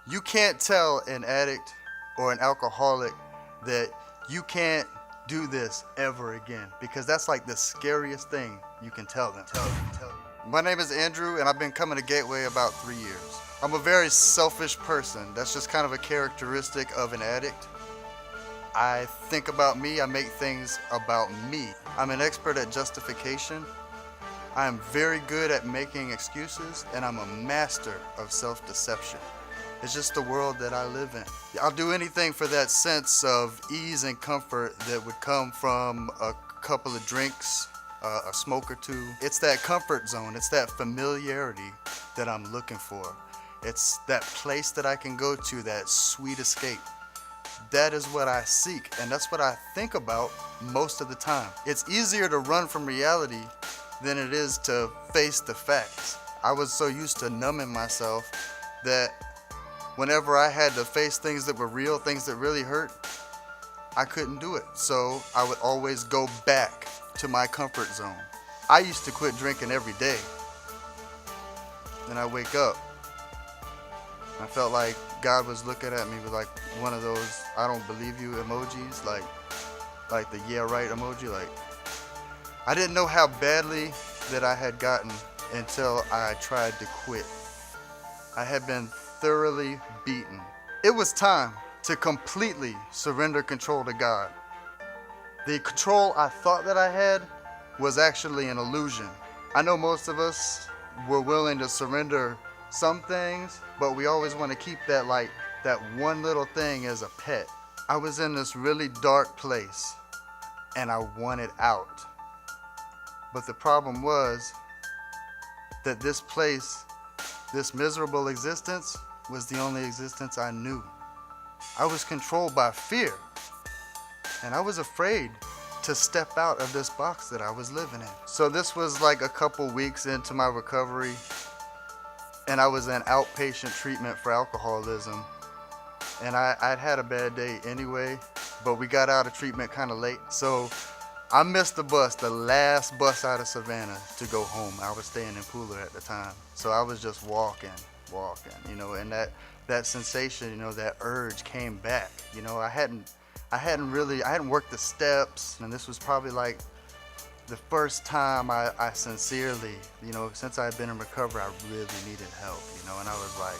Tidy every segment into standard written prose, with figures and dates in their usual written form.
You can't tell an addict or an alcoholic that you can't do this ever again, because that's like the scariest thing you can tell them. My name is Andrew, and I've been coming to Gateway about 3 years. I'm a very selfish person. That's just kind of a characteristic of an addict. I think about me, I make things about me. I'm an expert at justification. I am very good at making excuses, and I'm a master of self-deception. It's just the world that I live in. I'll do anything for that sense of ease and comfort that would come from a couple of drinks, a smoke or two. It's that comfort zone, it's that familiarity that I'm looking for. It's that place that I can go to, that sweet escape. That is what I seek, and that's what I think about most of the time. It's easier to run from reality than it is to face the facts. I was so used to numbing myself that whenever I had to face things that were real, things that really hurt, I couldn't do it. So I would always go back to my comfort zone. I used to quit drinking every day. Then I wake up. I felt like God was looking at me with like one of those I don't believe you emojis, like the yeah right emoji. Like, I didn't know how badly that I had gotten until I tried to quit. I had been thoroughly beaten. It was time to completely surrender control to God. The control I thought that I had was actually an illusion. I know most of us were willing to surrender some things, but we always want to keep that one little thing as a pet. I was in this really dark place and I wanted out. But the problem was that this place, this miserable existence, was the only existence I knew. I was controlled by fear, and I was afraid to step out of this box that I was living in. So this was like a couple weeks into my recovery, and I was in outpatient treatment for alcoholism. And I'd had a bad day anyway, but we got out of treatment kind of late. So I missed the bus, the last bus out of Savannah to go home. I was staying in Pooler at the time. So I was just walking, and that sensation, that urge came back. I hadn't worked the steps, and this was probably like the first time I sincerely, since I had been in recovery, I really needed help, and I was like,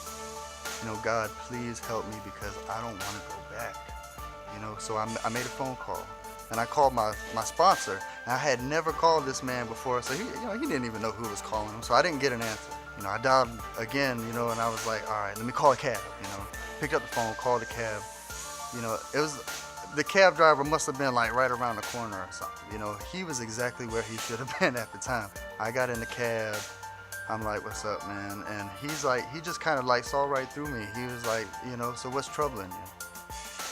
God, please help me because I don't want to go back, So I made a phone call, and I called my sponsor, and I had never called this man before, so he didn't even know who was calling him, so I didn't get an answer. I dialed again, and I was like, all right, let me call a cab, Picked up the phone, called the cab, the cab driver must have been like right around the corner or something, He was exactly where he should have been at the time. I got in the cab, I'm like, what's up, man? And he's like, he just kind of like saw right through me. He was like, so what's troubling you?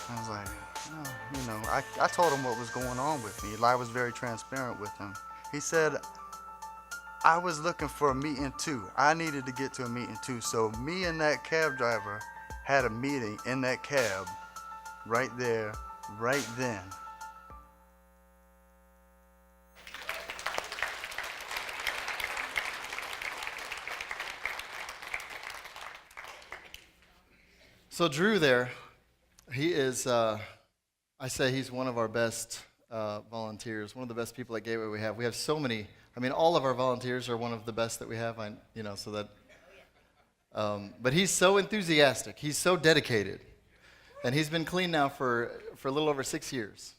I was like, oh, I told him what was going on with me. I was very transparent with him. He said, I was looking for a meeting too. I needed to get to a meeting too. So me and that cab driver had a meeting in that cab right there, right then. So Drew there, he is, I say he's one of our best volunteers, one of the best people at Gateway we have. We have so many, all of our volunteers are one of the best that we have, but he's so enthusiastic, he's so dedicated, and he's been clean now for a little over 6 years.